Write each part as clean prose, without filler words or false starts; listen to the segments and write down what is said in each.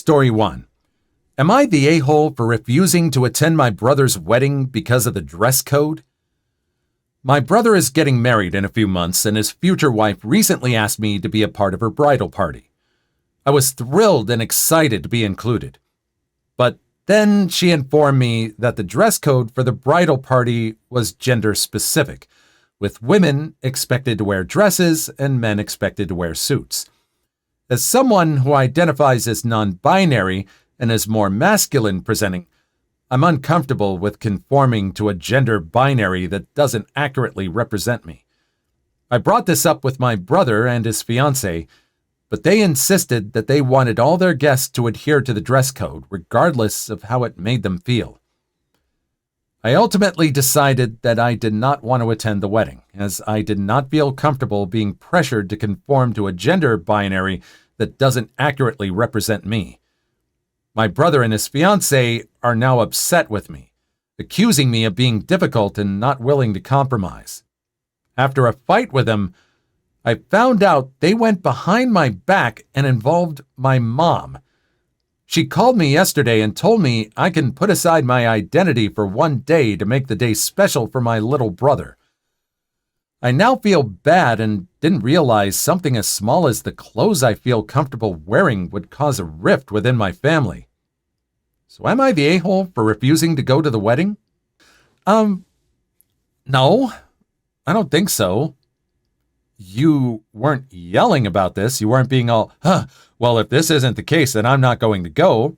Story 1. Am I the a-hole for refusing to attend my brother's wedding because of the dress code? My brother is getting married in a few months, and his future wife recently asked me to be a part of her bridal party. I was thrilled and excited to be included. But then she informed me that the dress code for the bridal party was gender-specific, with women expected to wear dresses and men expected to wear suits. As someone who identifies as non-binary and is more masculine presenting, I'm uncomfortable with conforming to a gender binary that doesn't accurately represent me. I brought this up with my brother and his fiancée, but they insisted that they wanted all their guests to adhere to the dress code, regardless of how it made them feel. I ultimately decided that I did not want to attend the wedding, as I did not feel comfortable being pressured to conform to a gender binary that doesn't accurately represent me. My brother and his fiancée are now upset with me, accusing me of being difficult and not willing to compromise. After a fight with them, I found out they went behind my back and involved my mom. She called me yesterday and told me I can put aside my identity for one day to make the day special for my little brother. I now feel bad and didn't realize something as small as the clothes I feel comfortable wearing would cause a rift within my family. So am I the a-hole for refusing to go to the wedding? No, I don't think so. You weren't yelling about this. You weren't being all, well, if this isn't the case, then I'm not going to go.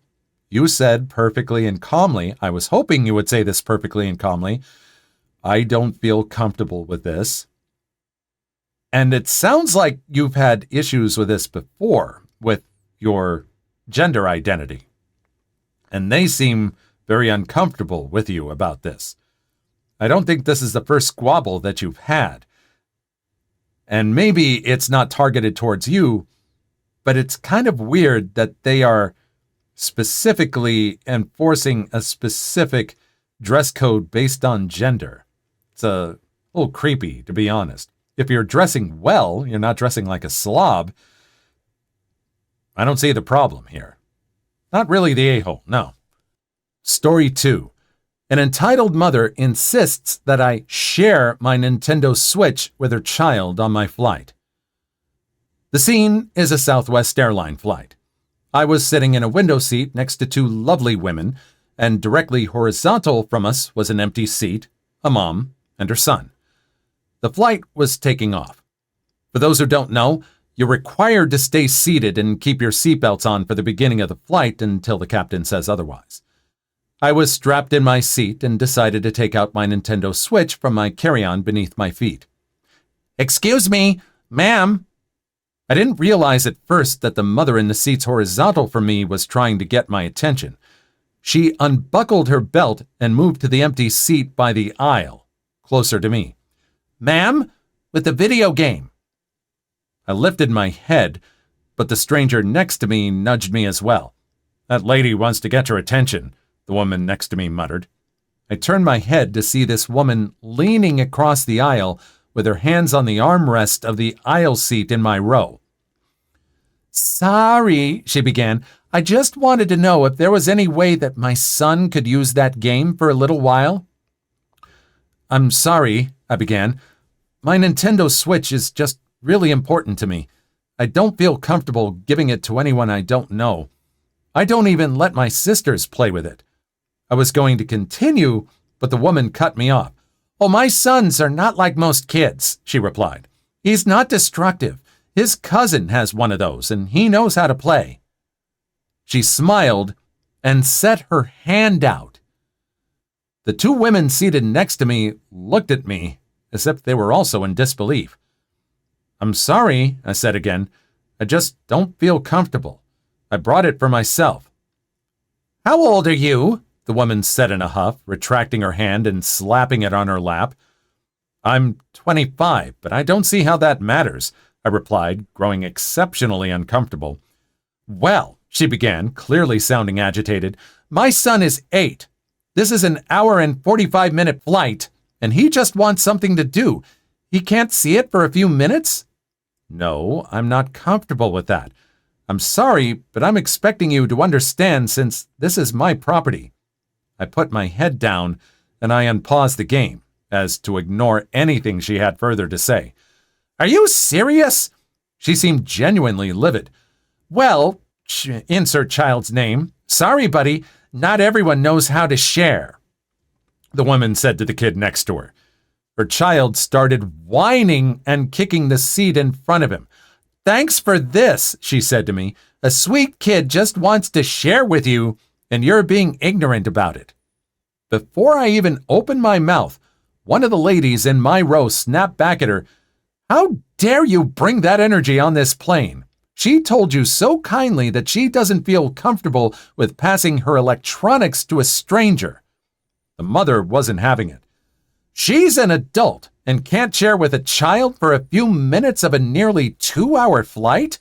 You said perfectly and calmly, I was hoping you would say this perfectly and calmly, I don't feel comfortable with this. And it sounds like you've had issues with this before, with your gender identity. And they seem very uncomfortable with you about this. I don't think this is the first squabble that you've had. And maybe it's not targeted towards you, but it's kind of weird that they are specifically enforcing a specific dress code based on gender. It's a little creepy, to be honest. If you're dressing well, you're not dressing like a slob, I don't see the problem here. Not really the a-hole, no. Story 2. An entitled mother insists that I share my Nintendo Switch with her child on my flight. The scene is a Southwest airline flight. I was sitting in a window seat next to two lovely women, and directly horizontal from us was an empty seat, a mom, and her son. The flight was taking off. For those who don't know, you're required to stay seated and keep your seatbelts on for the beginning of the flight until the captain says otherwise. I was strapped in my seat and decided to take out my Nintendo Switch from my carry-on beneath my feet. "Excuse me, ma'am." I didn't realize at first that the mother in the seats horizontal from me was trying to get my attention. She unbuckled her belt and moved to the empty seat by the aisle, closer to me. "Ma'am, with the video game." I lifted my head, but the stranger next to me nudged me as well. "That lady wants to get your attention," the woman next to me muttered. I turned my head to see this woman leaning across the aisle with her hands on the armrest of the aisle seat in my row. "Sorry," she began. "I just wanted to know if there was any way that my son could use that game for a little while." "I'm sorry," I began. "My Nintendo Switch is just really important to me. I don't feel comfortable giving it to anyone I don't know. I don't even let my sisters play with it." I was going to continue, but the woman cut me off. "Oh, my sons are not like most kids," she replied. "He's not destructive. His cousin has one of those, and he knows how to play." She smiled and set her hand out. The two women seated next to me looked at me as if they were also in disbelief. "I'm sorry," I said again. "I just don't feel comfortable. I brought it for myself." "How old are you?" the woman said in a huff, retracting her hand and slapping it on her lap. "I'm 25, but I don't see how that matters," I replied, growing exceptionally uncomfortable. "Well," she began, clearly sounding agitated, "my son is 8. This is an hour and 45-minute flight, and he just wants something to do. He can't see it for a few minutes?" "No, I'm not comfortable with that. I'm sorry, but I'm expecting you to understand since this is my property. I put my head down and I unpaused the game, as to ignore anything she had further to say. Are you serious? She seemed genuinely livid. Well, insert child's name. Sorry, buddy, not everyone knows how to share, the woman said to the kid next to her. Her child started whining and kicking the seat in front of him. Thanks for this, she said to me. A sweet kid just wants to share with you, and you're being ignorant about it. Before I even opened my mouth, one of the ladies in my row snapped back at her. How dare you bring that energy on this plane? She told you so kindly that she doesn't feel comfortable with passing her electronics to a stranger. The mother wasn't having it. She's an adult and can't share with a child for a few minutes of a nearly 2-hour flight?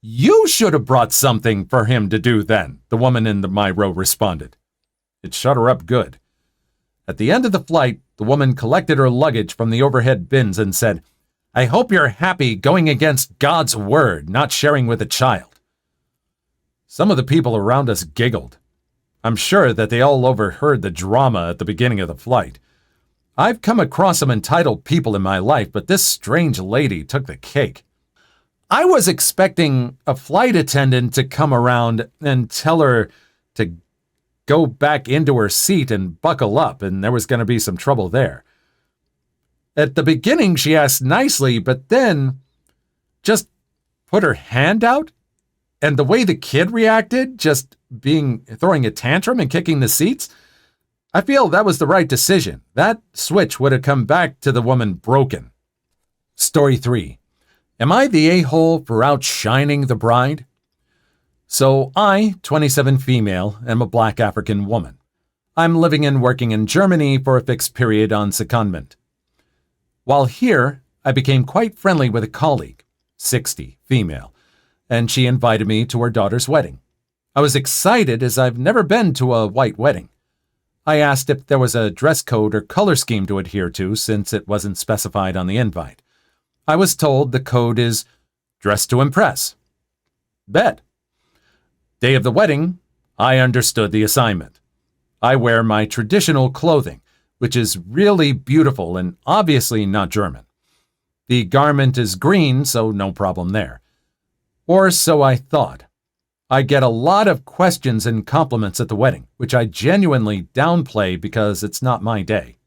You should have brought something for him to do then, the woman in my row responded. It shut her up good. At the end of the flight, the woman collected her luggage from the overhead bins and said, I hope you're happy going against God's word, not sharing with a child. Some of the people around us giggled. I'm sure that they all overheard the drama at the beginning of the flight. I've come across some entitled people in my life, but this strange lady took the cake. I was expecting a flight attendant to come around and tell her to go back into her seat and buckle up, and there was going to be some trouble there. At the beginning, she asked nicely, but then just put her hand out, and the way the kid reacted, just throwing a tantrum and kicking the seats, I feel that was the right decision. That switch would have come back to the woman broken. Story 3. Am I the a-hole for outshining the bride? So I, 27 female, am a black African woman. I'm living and working in Germany for a fixed period on secondment. While here, I became quite friendly with a colleague, 60, female, and she invited me to her daughter's wedding. I was excited as I've never been to a white wedding. I asked if there was a dress code or color scheme to adhere to since it wasn't specified on the invite. I was told the code is dress to impress. Bet. Day of the wedding, I understood the assignment. I wear my traditional clothing, which is really beautiful and obviously not German. The garment is green, so no problem there. Or so I thought. I get a lot of questions and compliments at the wedding, which I genuinely downplay because it's not my day.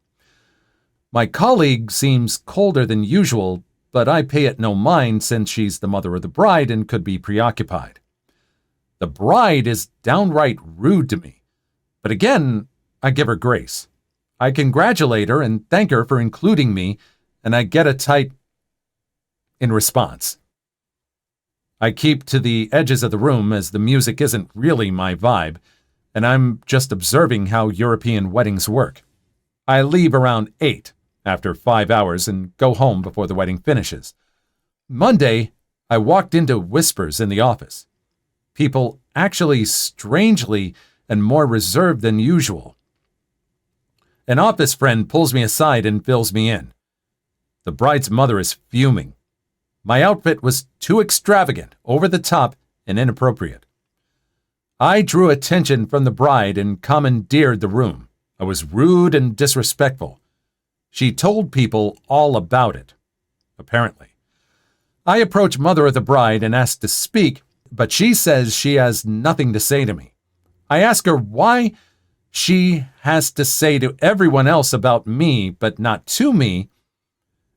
My colleague seems colder than usual, but I pay it no mind since she's the mother of the bride and could be preoccupied. The bride is downright rude to me, but again, I give her grace. I congratulate her and thank her for including me, and I get a tight in response. I keep to the edges of the room as the music isn't really my vibe, and I'm just observing how European weddings work. I leave around 8 after 5 hours and go home before the wedding finishes. Monday, I walked into whispers in the office. People actually strangely and more reserved than usual. An office friend pulls me aside and fills me in. The bride's mother is fuming. My outfit was too extravagant, over the top, and inappropriate. I drew attention from the bride and commandeered the room. I was rude and disrespectful. She told people all about it, apparently. I approach mother of the bride and ask to speak, but she says she has nothing to say to me. I ask her why she has to say to everyone else about me, but not to me,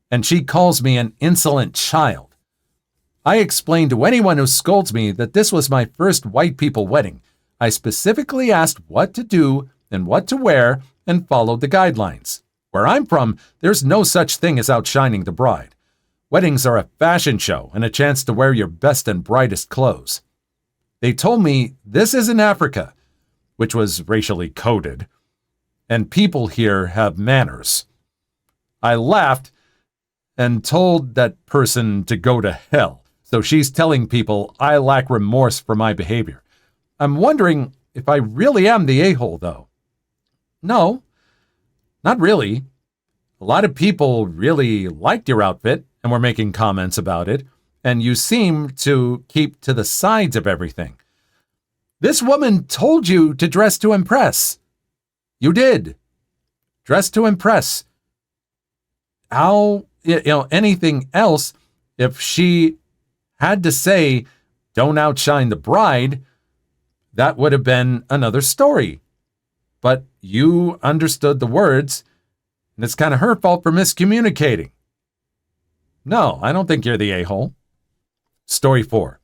and she calls me an insolent child. I explain to anyone who scolds me that this was my first white people wedding. I specifically asked what to do and what to wear and followed the guidelines. Where I'm from, there's no such thing as outshining the bride. Weddings are a fashion show and a chance to wear your best and brightest clothes. They told me this isn't Africa, which was racially coded, and people here have manners. I laughed and told that person to go to hell. So she's telling people I lack remorse for my behavior. I'm wondering if I really am the a-hole, though. No, not really. A lot of people really liked your outfit and were making comments about it. and you seem to keep to the sides of everything. This woman told you to dress to impress. You did. Dress to impress. How, anything else, if she had to say, don't outshine the bride, that would have been another story. But you understood the words, and it's kind of her fault for miscommunicating. No, I don't think you're the a-hole. Story 4.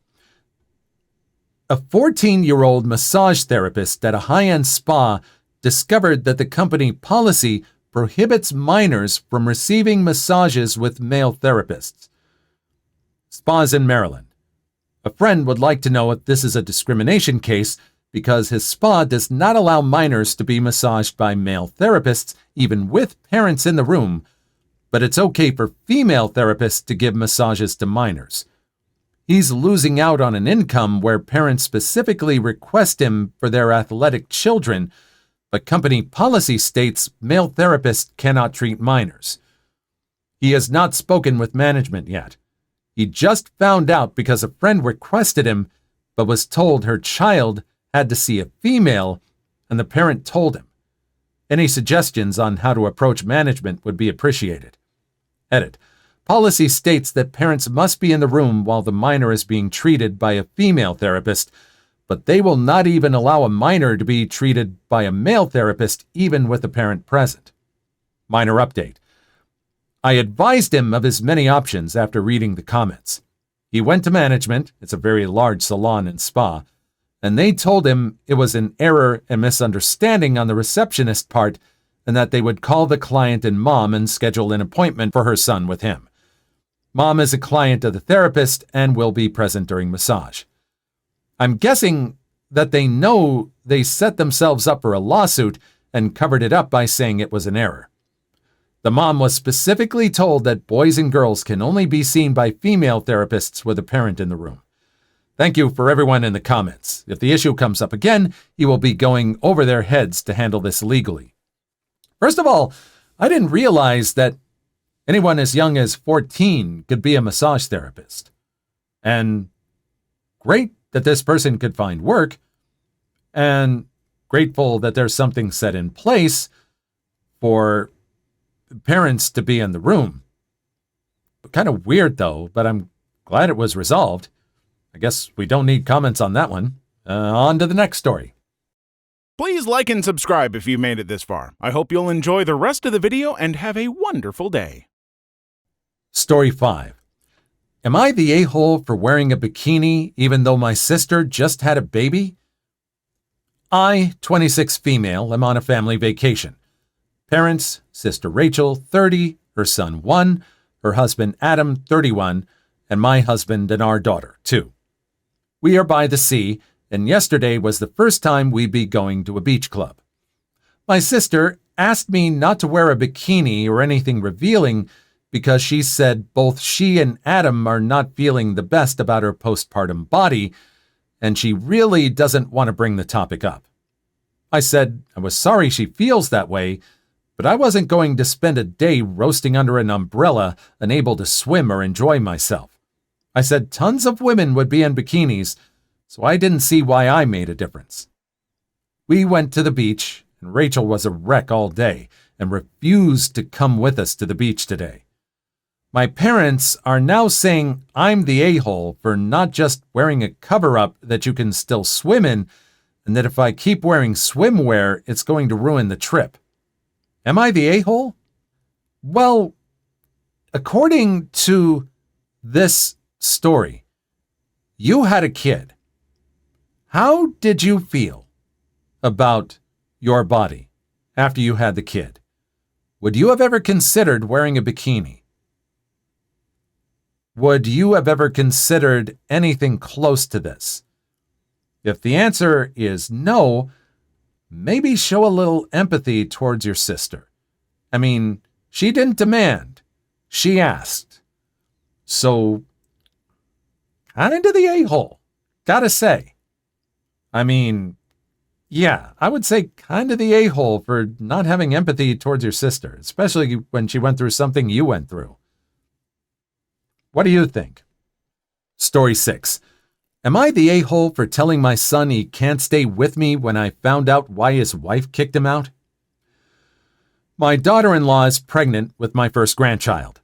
A 14-year-old massage therapist at a high-end spa discovered that the company policy prohibits minors from receiving massages with male therapists. Spas in Maryland. A friend would like to know if this is a discrimination case because his spa does not allow minors to be massaged by male therapists, even with parents in the room, but it's okay for female therapists to give massages to minors. He's losing out on an income where parents specifically request him for their athletic children, but company policy states male therapists cannot treat minors. He has not spoken with management yet. He just found out because a friend requested him, but was told her child had to see a female, and the parent told him. Any suggestions on how to approach management would be appreciated. Edit. Policy states that parents must be in the room while the minor is being treated by a female therapist, but they will not even allow a minor to be treated by a male therapist even with the parent present. Minor update. I advised him of his many options after reading the comments. He went to management, it's a very large salon and spa, and they told him it was an error and misunderstanding on the receptionist part and that they would call the client and mom and schedule an appointment for her son with him. Mom is a client of the therapist and will be present during massage. I'm guessing that they know they set themselves up for a lawsuit and covered it up by saying it was an error. The mom was specifically told that boys and girls can only be seen by female therapists with a parent in the room. Thank you for everyone in the comments. If the issue comes up again, you will be going over their heads to handle this legally. First of all, I didn't realize that anyone as young as 14 could be a massage therapist. And great that this person could find work, and grateful that there's something set in place for parents to be in the room. Kind of weird, though, but I'm glad it was resolved. I guess we don't need comments on that one. On to the next story. Please like and subscribe if you made it this far. I hope you'll enjoy the rest of the video and have a wonderful day. Story 5. Am I the a-hole for wearing a bikini even though my sister just had a baby? I, 26 female, am on a family vacation. Parents, sister Rachel, 30, her son 1, her husband Adam, 31, and my husband and our daughter, 2. We are by the sea, and yesterday was the first time we'd be going to a beach club. My sister asked me not to wear a bikini or anything revealing because she said both she and Adam are not feeling the best about her postpartum body, and she really doesn't want to bring the topic up. I said I was sorry she feels that way, but I wasn't going to spend a day roasting under an umbrella, unable to swim or enjoy myself. I said tons of women would be in bikinis, so I didn't see why I made a difference. We went to the beach, and Rachel was a wreck all day and refused to come with us to the beach today. My parents are now saying I'm the a-hole for not just wearing a cover-up that you can still swim in, and that if I keep wearing swimwear, it's going to ruin the trip. Am I the a-hole? Well, according to this story, you had a kid. How did you feel about your body after you had the kid? Would you have ever considered wearing a bikini? Would you have ever considered anything close to this? If the answer is no, maybe show a little empathy towards your sister. I mean, she didn't demand. She asked. So, kind of the a-hole, gotta say. I mean, yeah, I would say kind of the a-hole for not having empathy towards your sister, especially when she went through something you went through. What do you think? Story 6. Am I the a-hole for telling my son he can't stay with me when I found out why his wife kicked him out? My daughter-in-law is pregnant with my first grandchild.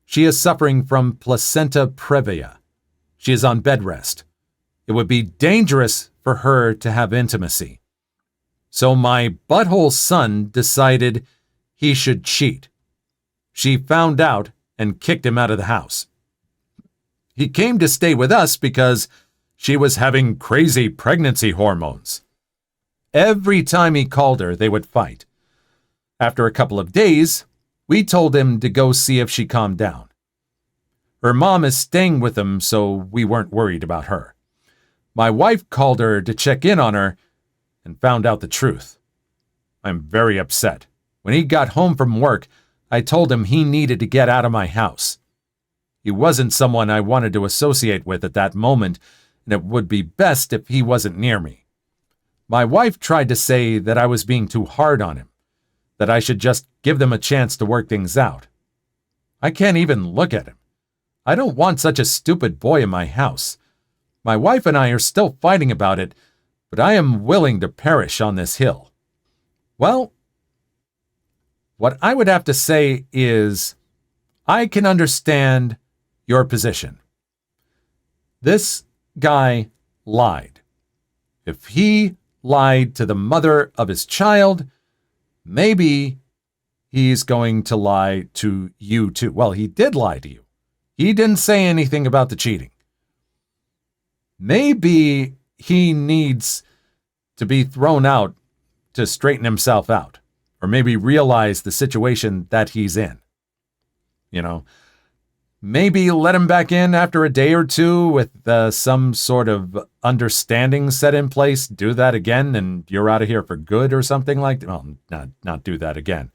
She is suffering from placenta previa. She is on bed rest. It would be dangerous for her to have intimacy. So my butthole son decided he should cheat. She found out and kicked him out of the house. He came to stay with us because she was having crazy pregnancy hormones. Every time he called her, they would fight. After a couple of days, we told him to go see if she calmed down. Her mom is staying with him, so we weren't worried about her. My wife called her to check in on her and found out the truth. I'm very upset. When he got home from work, I told him he needed to get out of my house. He wasn't someone I wanted to associate with at that moment, and it would be best if he wasn't near me. My wife tried to say that I was being too hard on him, that I should just give them a chance to work things out. I can't even look at him. I don't want such a stupid boy in my house. My wife and I are still fighting about it, but I am willing to perish on this hill. Well, what I would have to say is, I can understand your position. This guy lied. If he lied to the mother of his child, maybe he's going to lie to you too. Well, he did lie to you. He didn't say anything about the cheating. Maybe he needs to be thrown out to straighten himself out, or maybe realize the situation that he's in. Maybe let him back in after a day or two with some sort of understanding set in place. Do that again and you're out of here for good or something like that. Well, not do that again.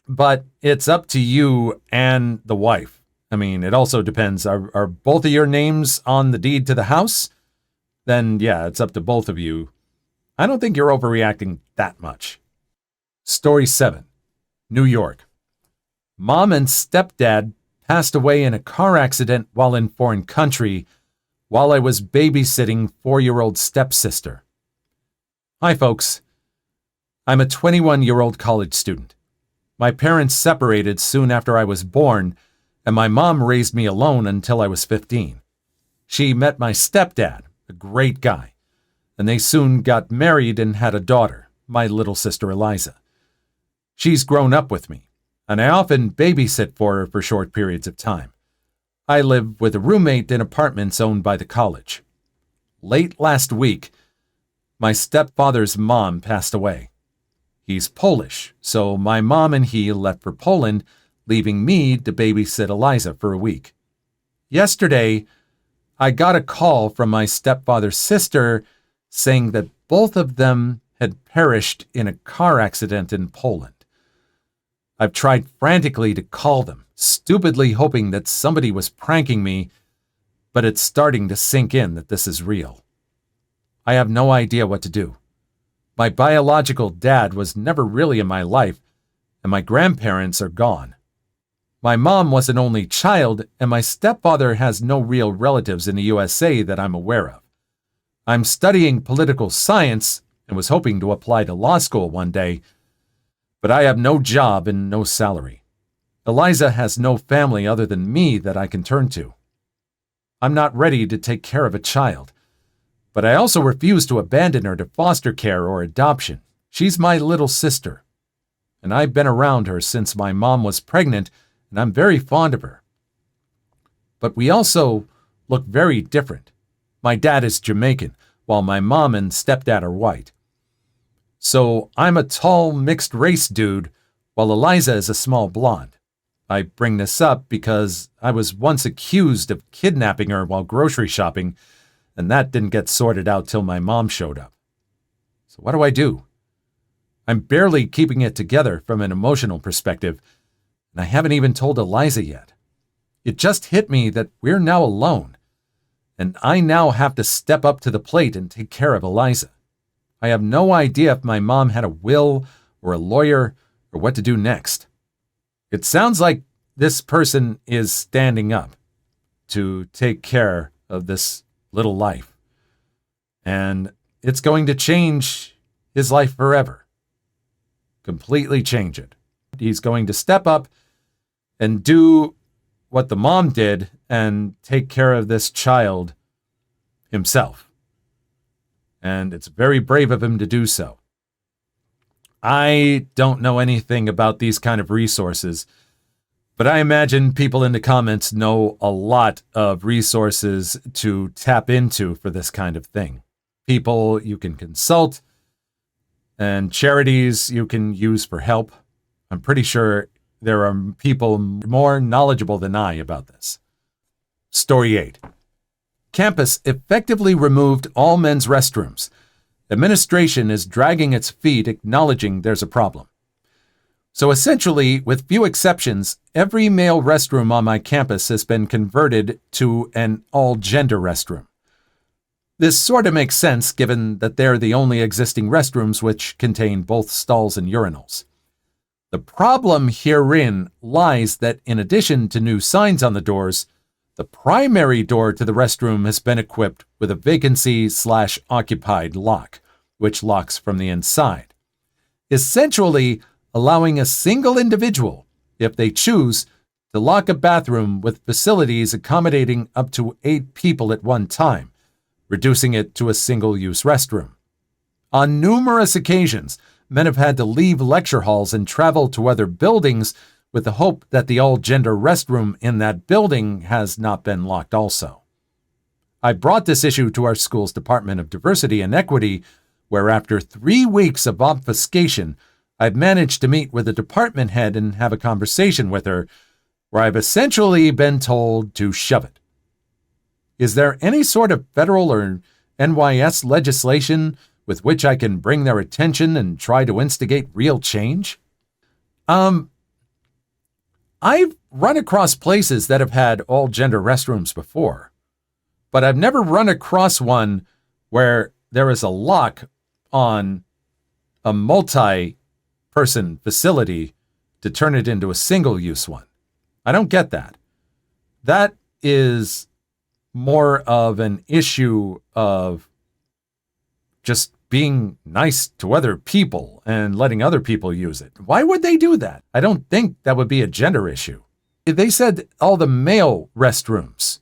But it's up to you and the wife. I mean, it also depends. Are both of your names on the deed to the house? Then, yeah, it's up to both of you. I don't think you're overreacting that much. Story 7. New York. Mom and Stepdad passed away in a car accident while in foreign country while I was babysitting 4-year-old stepsister. Hi, folks. I'm a 21-year-old college student. My parents separated soon after I was born, and my mom raised me alone until I was 15. She met my stepdad, a great guy, and they soon got married and had a daughter, my little sister Eliza. She's grown up with me, and I often babysit for her for short periods of time. I live with a roommate in apartments owned by the college. Late last week, my stepfather's mom passed away. He's Polish, so my mom and he left for Poland, leaving me to babysit Eliza for a week. Yesterday, I got a call from my stepfather's sister saying that both of them had perished in a car accident in Poland. I've tried frantically to call them, stupidly hoping that somebody was pranking me, but it's starting to sink in that this is real. I have no idea what to do. My biological dad was never really in my life, and my grandparents are gone. My mom was an only child, and my stepfather has no real relatives in the USA that I'm aware of. I'm studying political science and was hoping to apply to law school one day, but I have no job and no salary. Eliza has no family other than me that I can turn to. I'm not ready to take care of a child, but I also refuse to abandon her to foster care or adoption. She's my little sister, and I've been around her since my mom was pregnant, and I'm very fond of her. But we also look very different. My dad is Jamaican, while my mom and stepdad are white. So I'm a tall, mixed-race dude, while Eliza is a small blonde. I bring this up because I was once accused of kidnapping her while grocery shopping, and that didn't get sorted out till my mom showed up. So what do I do? I'm barely keeping it together from an emotional perspective, and I haven't even told Eliza yet. It just hit me that we're now alone, and I now have to step up to the plate and take care of Eliza. I have no idea if my mom had a will or a lawyer or what to do next. It sounds like this person is standing up. to take care of this little life. And it's going to change his life forever. Completely change it. He's going to step up and do what the mom did and take care of this child himself. And it's very brave of him to do so. I don't know anything about these kind of resources, but I imagine people in the comments know a lot of resources to tap into for this kind of thing. People you can consult and charities you can use for help. I'm pretty sure there are people more knowledgeable than I about this. Story 8. Campus effectively removed all men's restrooms. Administration is dragging its feet, acknowledging there's a problem. So essentially, with few exceptions, every male restroom on my campus has been converted to an all-gender restroom. This sort of makes sense given that they're the only existing restrooms which contain both stalls and urinals. The problem herein lies that in addition to new signs on the doors, the primary door to the restroom has been equipped with a vacancy/occupied lock, which locks from the inside, essentially allowing a single individual, if they choose, to lock a bathroom with facilities accommodating up to 8 people at one time, reducing it to a single-use restroom. On numerous occasions, men have had to leave lecture halls and travel to other buildings with the hope that the all-gender restroom in that building has not been locked also. I brought this issue to our school's Department of Diversity and Equity, where after 3 weeks of obfuscation, I've managed to meet with the department head and have a conversation with her, where I've essentially been told to shove it. Is there any sort of federal or NYS legislation with which I can bring their attention and try to instigate real change? I've run across places that have had all-gender restrooms before, but I've never run across one where there is a lock on a multi-person facility to turn it into a single-use one. I don't get that. That is more of an issue of just being nice to other people and letting other people use it. Why would they do that? I don't think that would be a gender issue. If they said all the male restrooms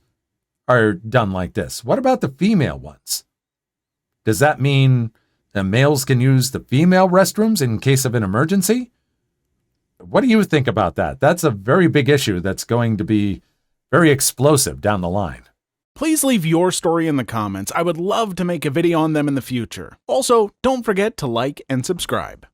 are done like this, what about the female ones? Does that mean that males can use the female restrooms in case of an emergency? What do you think about that? That's a very big issue that's going to be very explosive down the line. Please leave your story in the comments. I would love to make a video on them in the future. Also, don't forget to like and subscribe.